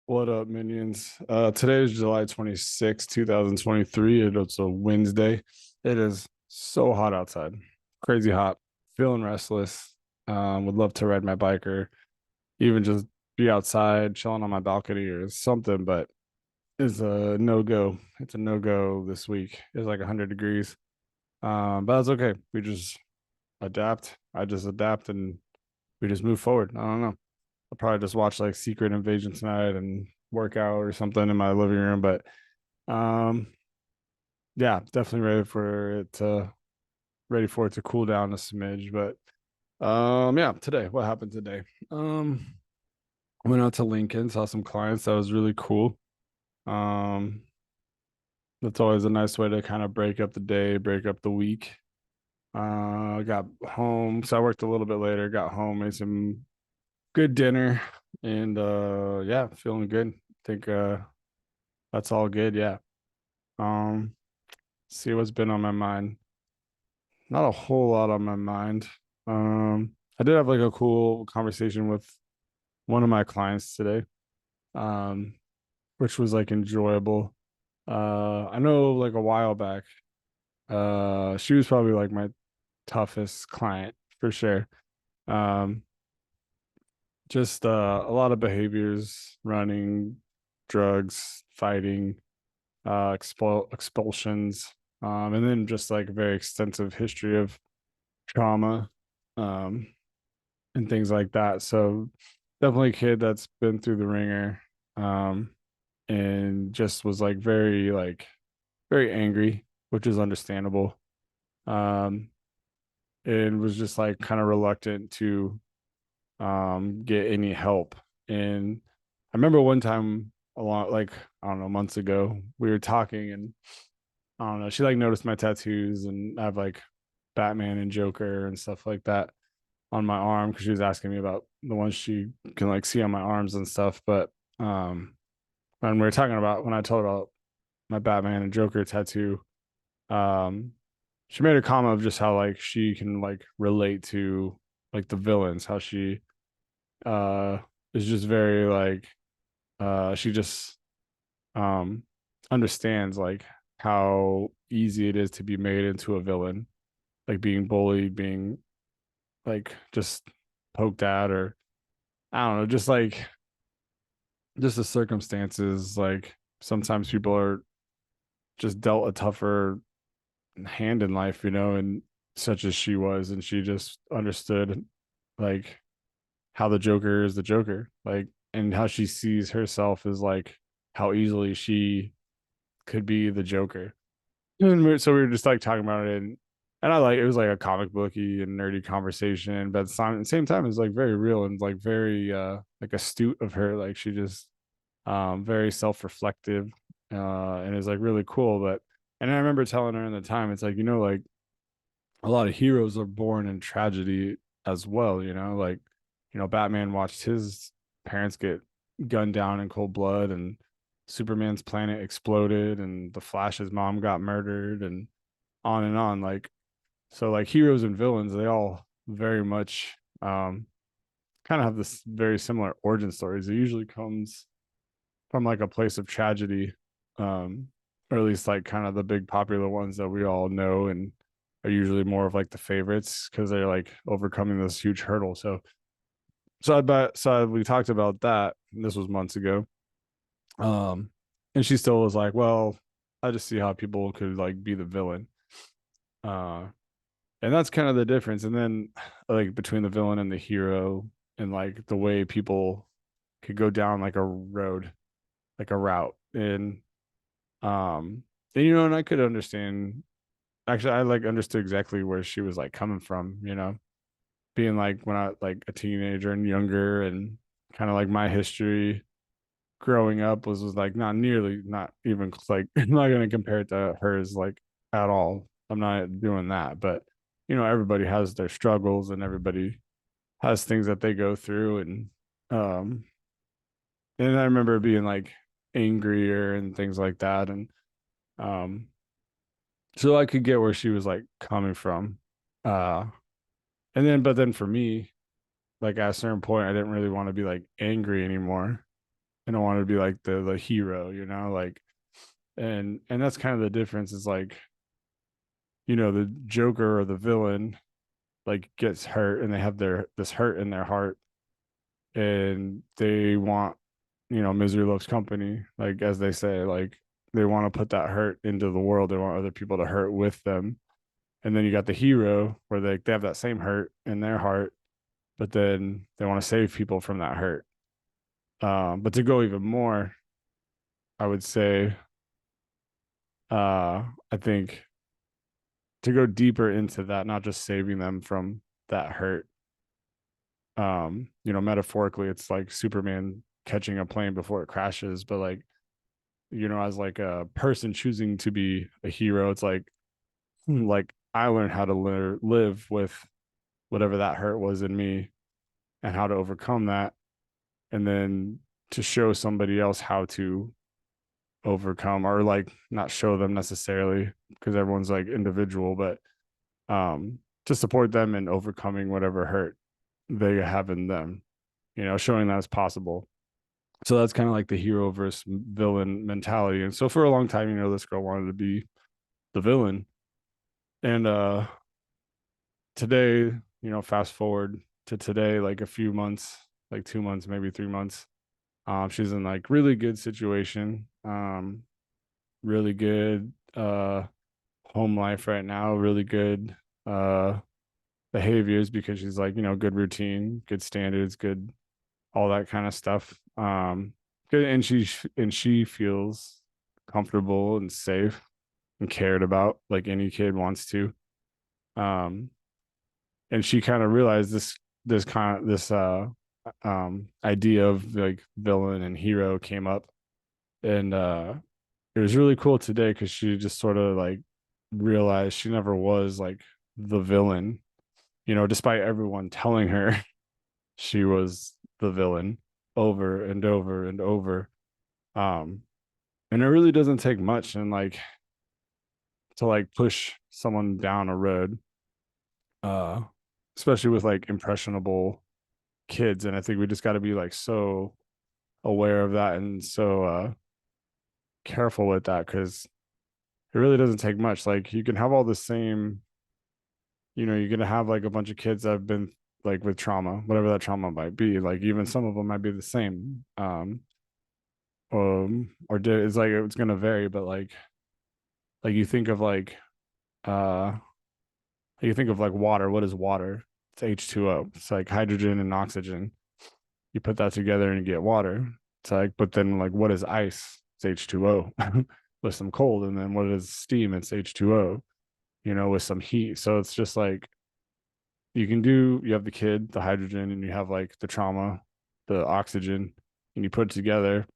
What up, minions? Today is July 26th, 2023. It's a Wednesday. It is so hot outside. Crazy hot. Feeling restless. Would love to ride my bike or even just be outside chilling on my balcony or something, but it's a no-go. It's a no-go this week. It's like 100 degrees. But that's okay. We just adapt. I just adapt and we just move forward. I don't know. I'll probably just watch like Secret Invasion tonight and work out or something in my living room. But um, yeah, definitely ready for it to cool down a smidge. But yeah, today, what happened today? I went out to Lincoln, saw some clients. That was really cool. Um, that's always a nice way to kind of break up the day, break up the week. Got home, so I worked a little bit later. Got home, made some good dinner, and yeah, feeling good. Think that's all good. Yeah. Um, see what's been on my mind. Not a whole lot on my mind. I did have like a cool conversation with one of my clients today. Um, which was like enjoyable. I know like a while back, she was probably like my toughest client for sure. Um, just a lot of behaviors, running, drugs, fighting, expulsions, and then just like a very extensive history of trauma, um, and things like that. So definitely a kid that's been through the ringer, um, and just was like very angry, which is understandable. Um, and was just like kind of reluctant to get any help. And I remember one time a lot like I don't know months ago we were talking and I don't know. She like noticed my tattoos and I have like Batman and Joker and stuff like that on my arm because she was asking me about the ones she can like see on my arms and stuff. But when we were talking about when I told her about my Batman and Joker tattoo, um, she made a comment of just how like she can like relate to like the villains, how she uh is just very like she just um understands like how easy it is to be made into a villain, like being bullied, being like just poked at, or I don't know, just the circumstances. Like sometimes people are just dealt a tougher hand in life, and such as she was, and she just understood like how the Joker is the Joker, like, and how she sees herself as like how easily she could be the Joker. And so we were just like talking about it, and I like it was like a comic booky and nerdy conversation, but at the same time, it's like very real and like very like astute of her. Like she just very self-reflective, and is like really cool. But and I remember telling her in the time, it's like like a lot of heroes are born in tragedy as well. Like Batman watched his parents get gunned down in cold blood, and Superman's planet exploded, and the Flash's mom got murdered, and on and on. Like so, like heroes and villains, they all very much kind of have this very similar origin stories. It usually comes from like a place of tragedy, um, or at least like kind of the big popular ones that we all know and are usually more of like the favorites because they're like overcoming this huge hurdle. We talked about that. And this was months ago. Um, and she still was like, "Well, I just see how people could like be the villain." Uh, and that's kind of the difference. And then like between the villain and the hero, and like the way people could go down like a road, like a route, um, and and I could understand. Actually, I like understood exactly where she was like coming from. Being like when I like a teenager and younger, and kind of like my history growing up was like not even like I'm not gonna compare it to hers like at all. I'm not doing that, but everybody has their struggles and everybody has things that they go through, um and I remember being like angrier and things like that, and um so I could get where she was like coming from. Uh but then for me, like at a certain point, I didn't really want to be like angry anymore. and I wanted to be like the hero, like, and that's kind of the difference is like, the Joker or the villain like gets hurt and they have this hurt in their heart and they want, misery loves company, like as they say, like they want to put that hurt into the world. They want other people to hurt with them. And then you got the hero where they have that same hurt in their heart, but then they want to save people from that hurt. But to go even more, I would say, I think to go deeper into that, not just saving them from that hurt. Metaphorically, it's like Superman catching a plane before it crashes, but like, as like a person choosing to be a hero, it's like I learned how to live with whatever that hurt was in me and how to overcome that, and then to show somebody else how to overcome, or like not show them necessarily because everyone's like individual, but to support them in overcoming whatever hurt they have in them, showing that it's possible. So that's kind of like the hero versus villain mentality. And so for a long time, this girl wanted to be the villain. And today, fast forward to today, like a few months, like 2 months, maybe 3 months. She's in like really good situation, really good home life right now, really good behaviors because she's like, good routine, good standards, good all that kind of stuff. Good, and she feels comfortable and safe and cared about like any kid wants to. Um, and she kind of realized this idea of like villain and hero came up, and it was really cool today because she just sort of like realized she never was like the villain, despite everyone telling her she was the villain over and over and over. Um, and it really doesn't take much and like to like push someone down a road, uh, especially with like impressionable kids. And I think we just got to be like so aware of that and so careful with that because it really doesn't take much. Like you can have all the same, you're gonna have like a bunch of kids that have been like with trauma, whatever that trauma might be. Like even some of them might be the same. It's like it's gonna vary, but like you think of uh like water. What is water? It's H2O. It's like hydrogen and oxygen. You put that together and you get water. It's like, but then like what is ice? It's H2O with some cold. And then what is steam? It's H2O, with some heat. So it's just like you have the kid, the hydrogen, and you have like the trauma, the oxygen, and you put it together.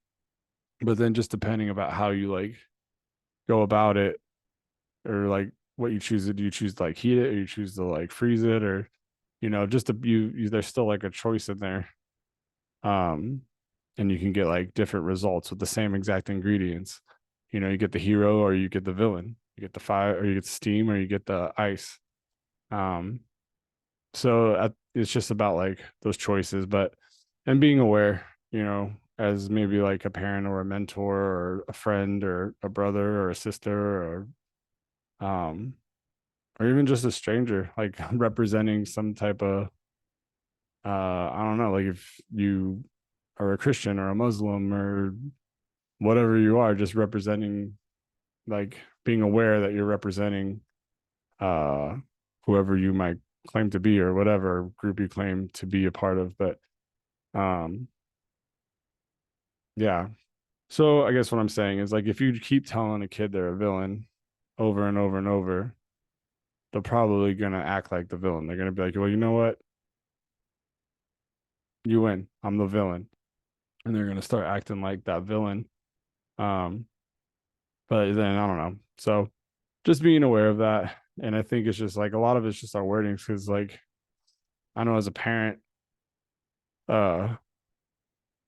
But then just depending about how you like go about it, or like what you choose to do, you choose to like heat it or you choose to like freeze it, or just to there's still like a choice in there. um and you can get like different results with the same exact ingredients. You get the hero or you get the villain, you get the fire or you get steam or you get the ice. um so it's just about like those choices, but and being aware, as maybe like a parent or a mentor or a friend or a brother or a sister um or even just a stranger, like representing some type of I don't know, like if you are a Christian or a Muslim or whatever you are, just representing, like being aware that you're representing uh whoever you might claim to be or whatever group you claim to be a part of. But um yeah. So I guess what I'm saying is like if you keep telling a kid they're a villain over and over and over, they're probably gonna act like the villain. They're gonna be like, well, you know what? You win. I'm the villain. And they're gonna start acting like that villain. Um, but then I don't know. So just being aware of that. And I think it's just like a lot of it's just our wordings because like I know as a parent, uh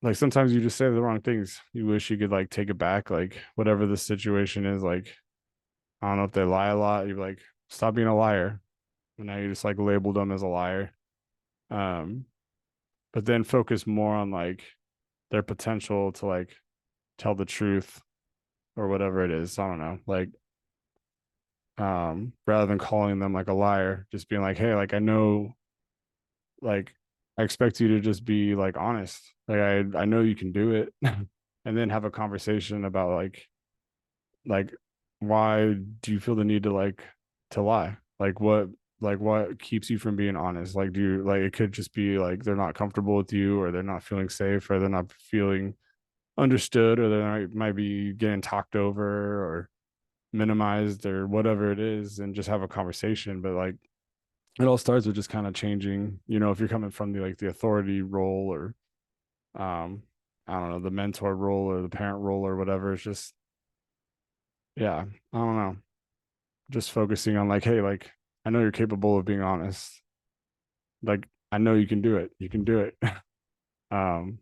like sometimes you just say the wrong things. You wish you could like take it back, like whatever the situation is, like I don't know if they lie a lot, you're like, stop being a liar. And now you just like labeled them as a liar. Um, but then focus more on like their potential to like tell the truth or whatever it is. I don't know. Like rather than calling them like a liar, just being like, hey, like I know, like I expect you to just be like honest. Like I know you can do it. And then have a conversation about like why do you feel the need to like to lie? Like what keeps you from being honest? Like do you like it could just be like they're not comfortable with you, or they're not feeling safe, or they're not feeling understood, or they might be getting talked over or minimized or whatever it is, and just have a conversation. But like it all starts with just kind of changing, if you're coming from the like the authority role, or um I don't know, the mentor role or the parent role or whatever. It's just, yeah, I don't know, just focusing on like, hey, like I know you're capable of being honest. Like I know you can do it. You can do it. um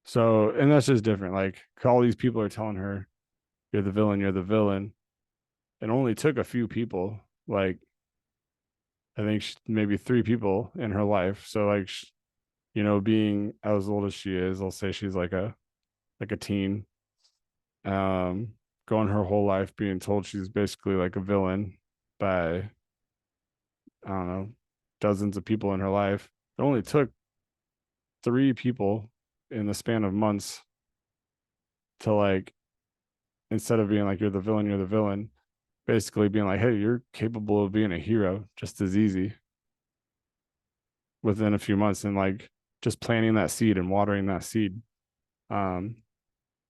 so, and that's just different. Like all these people are telling her, you're the villain, you're the villain. It only took a few people, like I think maybe three people in her life. So like being as old as she is, I'll say she's like a teen, um, going her whole life being told she's basically like a villain by, I don't know, dozens of people in her life. It only took three people in the span of months to like, instead of being like you're the villain, basically being like, hey, you're capable of being a hero just as easy within a few months, and like just planting that seed and watering that seed. Um,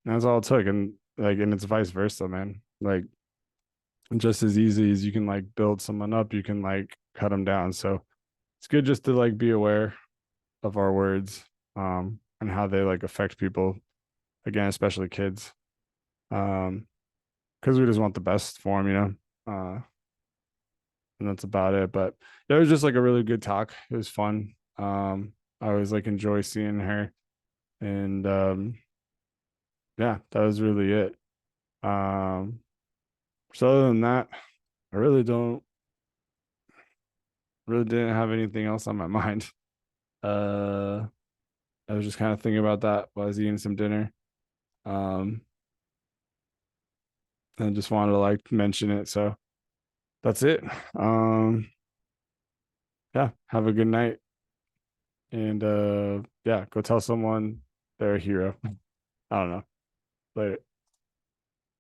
that's all it took. And like, and it's vice versa, man. Like just as easy as you can like build someone up, you can like cut them down. So it's good just to like be aware of our words, and how they like affect people, again, especially kids. Um, because we just want the best for them, and that's about it. But it was just like a really good talk. It was fun. I always like enjoy seeing her, and yeah, that was really it. Um, so other than that, I really didn't have anything else on my mind. Uh, I was just kind of thinking about that while I was eating some dinner. Um, and just wanted to like mention it. So that's it. Um, yeah, have a good night, and yeah, go tell someone they're a hero. I don't know. Later.